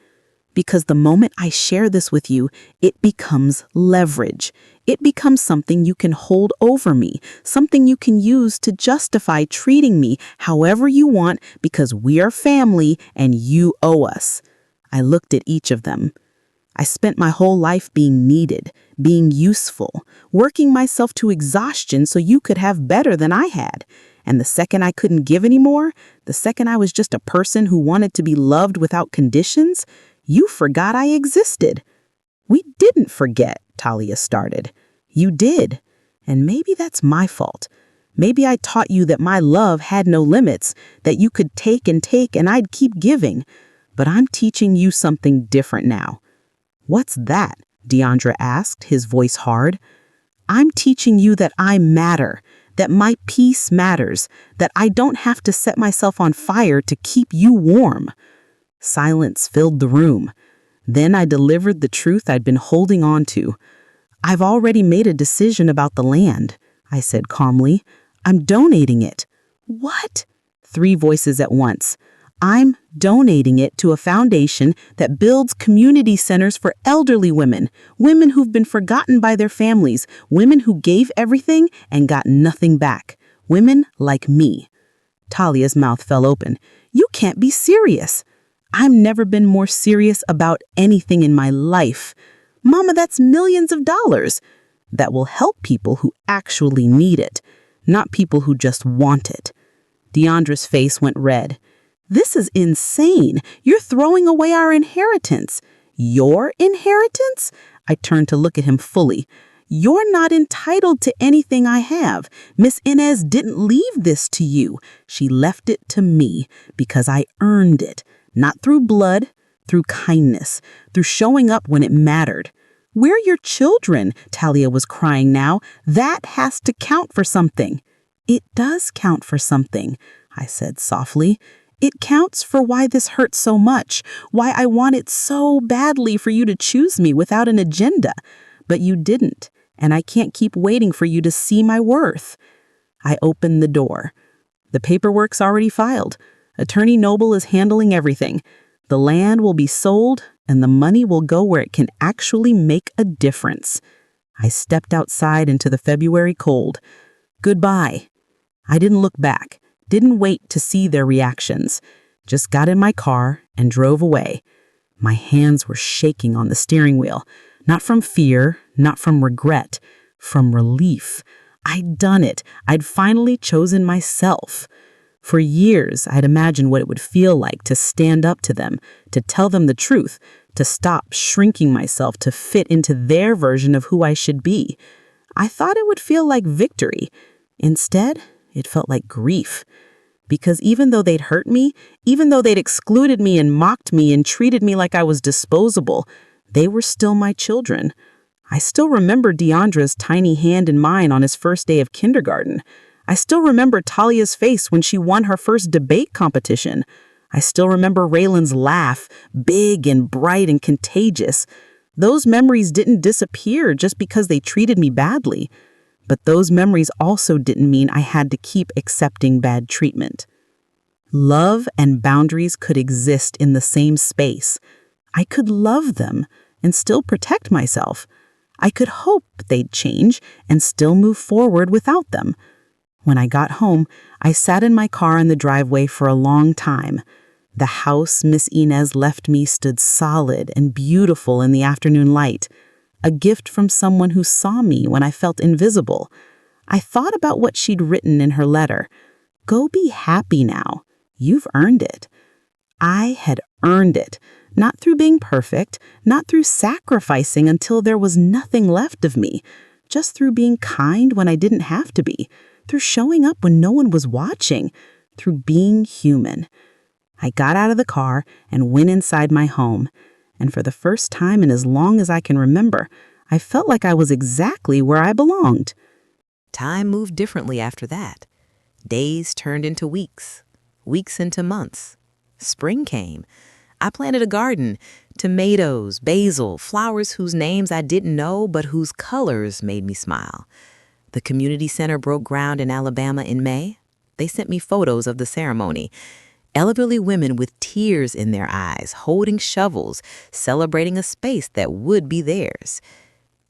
Because the moment I share this with you, it becomes leverage. It becomes something you can hold over me, something you can use to justify treating me however you want because we are family and you owe us. I looked at each of them. I spent my whole life being needed, being useful, working myself to exhaustion so you could have better than I had. And the second I couldn't give anymore, the second I was just a person who wanted to be loved without conditions, you forgot I existed. We didn't forget, Talia started. You did. And maybe that's my fault. Maybe I taught you that my love had no limits, that you could take and I'd keep giving. But I'm teaching you something different now. What's that? Deandra asked, his voice hard. I'm teaching you that I matter, that my peace matters, that I don't have to set myself on fire to keep you warm. Silence filled the room. Then I delivered the truth I'd been holding on to. I've already made a decision about the land. I said calmly. I'm donating it. What? 3 voices at once. I'm donating it to a foundation that builds community centers for elderly women, women who've been forgotten by their families, women who gave everything and got nothing back, women like me. Talia's mouth fell open. You can't be serious. I've never been more serious about anything in my life. Mama, that's millions of dollars. That will help people who actually need it, not people who just want it. Deandra's face went red. This is insane. You're throwing away our inheritance. Your inheritance? I turned to look at him fully. You're not entitled to anything I have. Miss Inez didn't leave this to you. She left it to me because I earned it, not through blood, through kindness, through showing up when it mattered. We're your children, Talia was crying now. That has to count for something. It does count for something, I said softly. It counts for why this hurts so much, why I wanted so badly for you to choose me without an agenda. But you didn't, and I can't keep waiting for you to see my worth. I opened the door. The paperwork's already filed. Attorney Noble is handling everything. The land will be sold, and the money will go where it can actually make a difference. I stepped outside into the February cold. Goodbye. I didn't look back, didn't wait to see their reactions. Just got in my car and drove away. My hands were shaking on the steering wheel, not from fear, not from regret, from relief. I'd done it. I'd finally chosen myself. For years, I'd imagined what it would feel like to stand up to them, to tell them the truth, to stop shrinking myself to fit into their version of who I should be. I thought it would feel like victory. Instead, it felt like grief. Because even though they'd hurt me, even though they'd excluded me and mocked me and treated me like I was disposable, they were still my children. I still remember Deandra's tiny hand in mine on his first day of kindergarten. I still remember Talia's face when she won her first debate competition. I still remember Raylan's laugh, big and bright and contagious. Those memories didn't disappear just because they treated me badly. But those memories also didn't mean I had to keep accepting bad treatment. Love and boundaries could exist in the same space. I could love them and still protect myself. I could hope they'd change and still move forward without them. When I got home, I sat in my car in the driveway for a long time. The house Miss Inez left me stood solid and beautiful in the afternoon light. A gift from someone who saw me when I felt invisible. I thought about what she'd written in her letter. Go be happy now. You've earned it. I had earned it, not through being perfect, not through sacrificing until there was nothing left of me, just through being kind when I didn't have to be, through showing up when no one was watching, through being human. I got out of the car and went inside my home. And for the first time in as long as I can remember, I felt like I was exactly where I belonged. Time moved differently after that. Days turned into weeks, weeks into months. Spring came. I planted a garden, tomatoes, basil, flowers whose names I didn't know but whose colors made me smile. The community center broke ground in Alabama in May. They sent me photos of the ceremony. Elderly women with tears in their eyes, holding shovels, celebrating a space that would be theirs.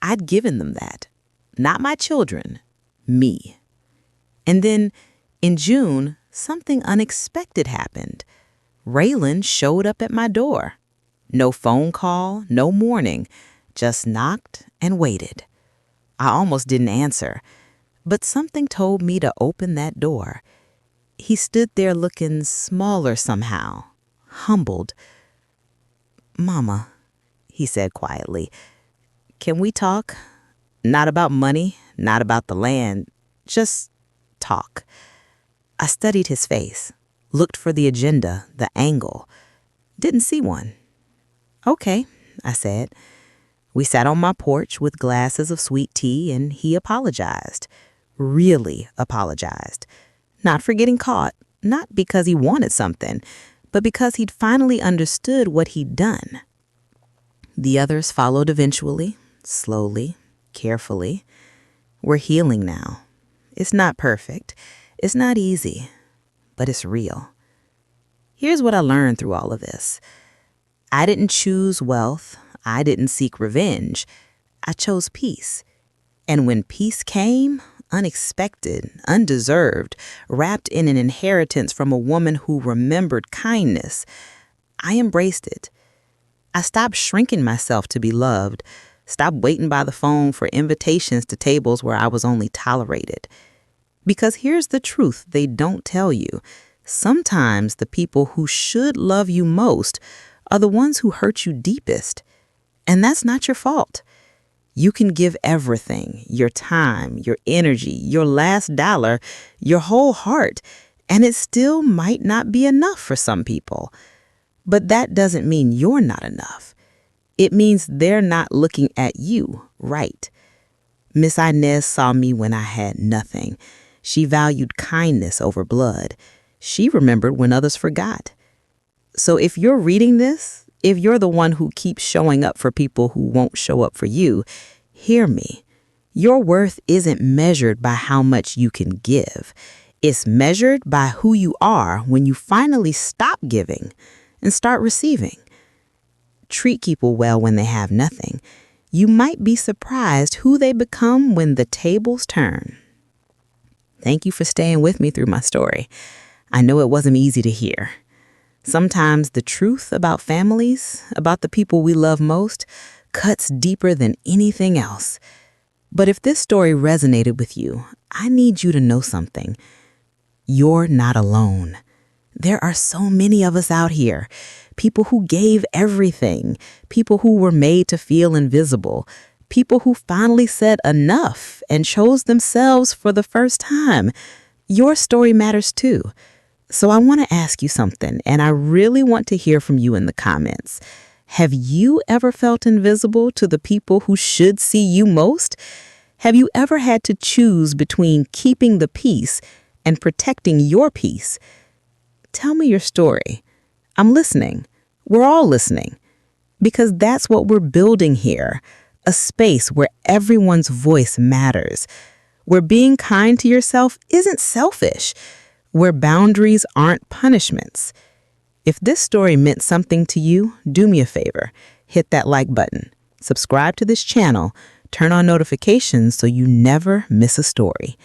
I'd given them that. Not my children, me. And then, in June, something unexpected happened. Raylan showed up at my door. No phone call, no warning, just knocked and waited. I almost didn't answer, but something told me to open that door. He stood there looking smaller somehow, humbled. "Mama," he said quietly, "can we talk? Not about money, not about the land, just talk." I studied his face, looked for the agenda, the angle. Didn't see one. "Okay," I said. We sat on my porch with glasses of sweet tea, and he apologized. Really apologized. Not for getting caught, not because he wanted something, but because he'd finally understood what he'd done. The others followed eventually, slowly, carefully. We're healing now. It's not perfect. It's not easy, but it's real. Here's what I learned through all of this. I didn't choose wealth. I didn't seek revenge. I chose peace. And when peace came, unexpected, undeserved, wrapped in an inheritance from a woman who remembered kindness, I embraced it. I stopped shrinking myself to be loved, stopped waiting by the phone for invitations to tables where I was only tolerated. Because here's the truth they don't tell you. Sometimes the people who should love you most are the ones who hurt you deepest. And that's not your fault. You can give everything, your time, your energy, your last dollar, your whole heart, and it still might not be enough for some people. But that doesn't mean you're not enough. It means they're not looking at you right. Miss Inez saw me when I had nothing. She valued kindness over blood. She remembered when others forgot. So if you're reading this, if you're the one who keeps showing up for people who won't show up for you, hear me. Your worth isn't measured by how much you can give. It's measured by who you are when you finally stop giving and start receiving. Treat people well when they have nothing. You might be surprised who they become when the tables turn. Thank you for staying with me through my story. I know it wasn't easy to hear. Sometimes the truth about families, about the people we love most, cuts deeper than anything else. But if this story resonated with you, I need you to know something. You're not alone. There are so many of us out here, people who gave everything, people who were made to feel invisible, people who finally said enough and chose themselves for the first time. Your story matters too. So I want to ask you something, and I really want to hear from you in the comments. Have you ever felt invisible to the people who should see you most? Have you ever had to choose between keeping the peace and protecting your peace? Tell me your story. I'm listening. We're all listening. Because that's what we're building here, a space where everyone's voice matters, where being kind to yourself isn't selfish, where boundaries aren't punishments. If this story meant something to you, do me a favor. Hit that like button. Subscribe to this channel. Turn on notifications so you never miss a story.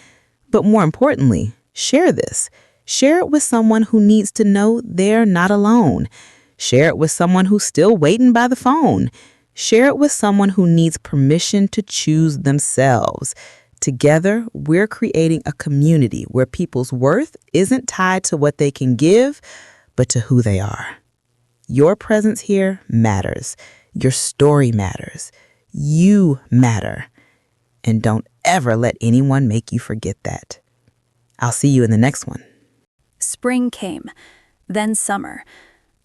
But more importantly, share this. Share it with someone who needs to know they're not alone. Share it with someone who's still waiting by the phone. Share it with someone who needs permission to choose themselves. Together, we're creating a community where people's worth isn't tied to what they can give, but to who they are. Your presence here matters. Your story matters. You matter. And don't ever let anyone make you forget that. I'll see you in the next one. Spring came, then summer.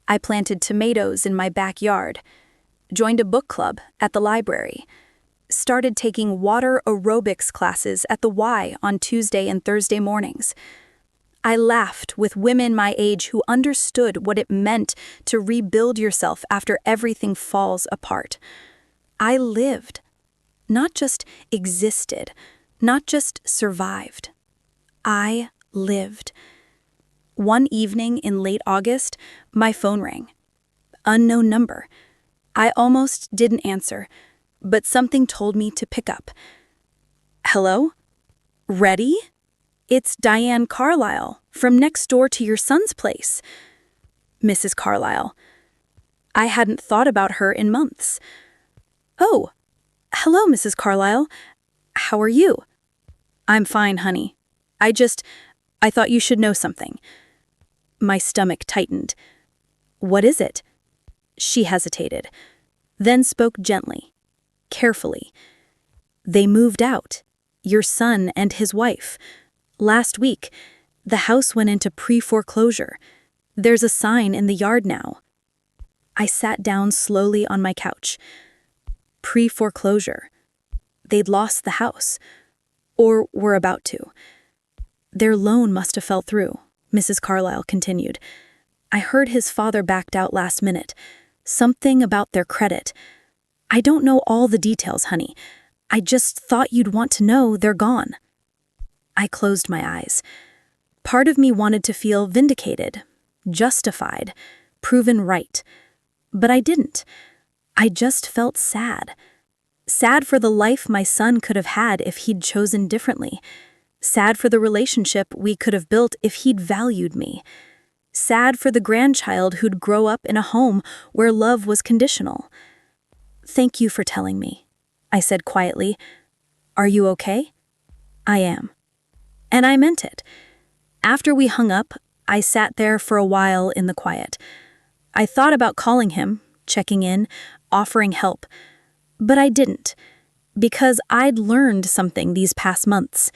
I planted tomatoes in my backyard, joined a book club at the library, started taking water aerobics classes at the Y on Tuesday and Thursday mornings. I laughed with women my age who understood what it meant to rebuild yourself after everything falls apart. I lived, not just existed, not just survived. I lived. One evening in late August, my phone rang. Unknown number. I almost didn't answer, but something told me to pick up. Hello? Ready? It's Diane Carlisle from next door to your son's place. Mrs. Carlisle. I hadn't thought about her in months. Oh, hello, Mrs. Carlisle. How are you? I'm fine, honey. I thought you should know something. My stomach tightened. What is it? She hesitated, then spoke gently, carefully. They moved out, your son and his wife. Last week, the house went into pre-foreclosure. There's a sign in the yard now. I sat down slowly on my couch. Pre-foreclosure. They'd lost the house, or were about to. Their loan must have fell through, Mrs. Carlisle continued. I heard his father backed out last minute. Something about their credit. I don't know all the details, honey. I just thought you'd want to know they're gone. I closed my eyes. Part of me wanted to feel vindicated, justified, proven right. But I didn't. I just felt sad. Sad for the life my son could have had if he'd chosen differently. Sad for the relationship we could have built if he'd valued me. Sad for the grandchild who'd grow up in a home where love was conditional. "Thank you for telling me," I said quietly. "Are you okay?" "I am." And I meant it. After we hung up, I sat there for a while in the quiet. I thought about calling him, checking in, offering help. But I didn't, because I'd learned something these past months.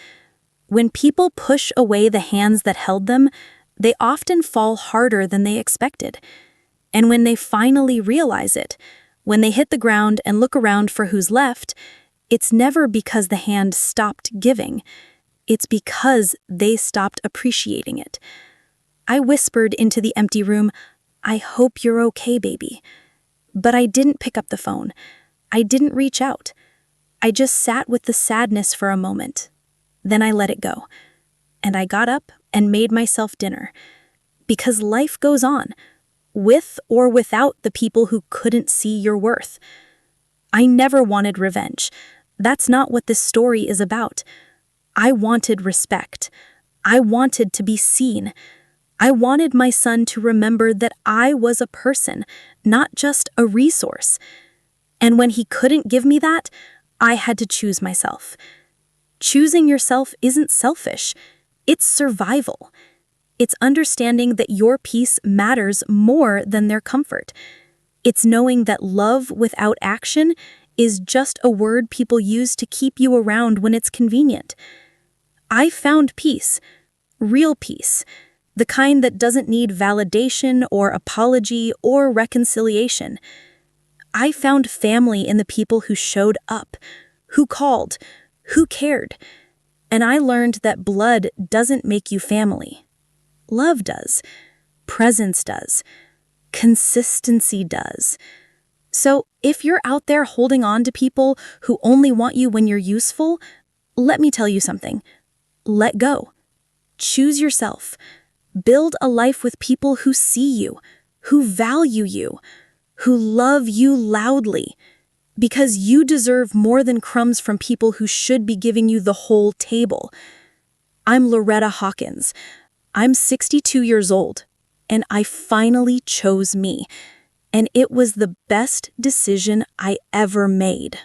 When people push away the hands that held them, they often fall harder than they expected. And when they finally realize it, when they hit the ground and look around for who's left, it's never because the hand stopped giving. It's because they stopped appreciating it. I whispered into the empty room, "I hope you're okay, baby." But I didn't pick up the phone. I didn't reach out. I just sat with the sadness for a moment. Then I let it go. And I got up and made myself dinner. Because life goes on, with or without the people who couldn't see your worth. I never wanted revenge. That's not what this story is about. I wanted respect. I wanted to be seen. I wanted my son to remember that I was a person, not just a resource. And when he couldn't give me that, I had to choose myself. Choosing yourself isn't selfish. It's survival. It's understanding that your peace matters more than their comfort. It's knowing that love without action is just a word people use to keep you around when it's convenient. I found peace, real peace, the kind that doesn't need validation or apology or reconciliation. I found family in the people who showed up, who called, who cared. And I learned that blood doesn't make you family. Love does. Presence does. Consistency does. So if you're out there holding on to people who only want you when you're useful, let me tell you something. Let go. Choose yourself. Build a life with people who see you, who value you, who love you loudly, because you deserve more than crumbs from people who should be giving you the whole table. I'm Loretta Hawkins. I'm 62 years old, and I finally chose me, and it was the best decision I ever made.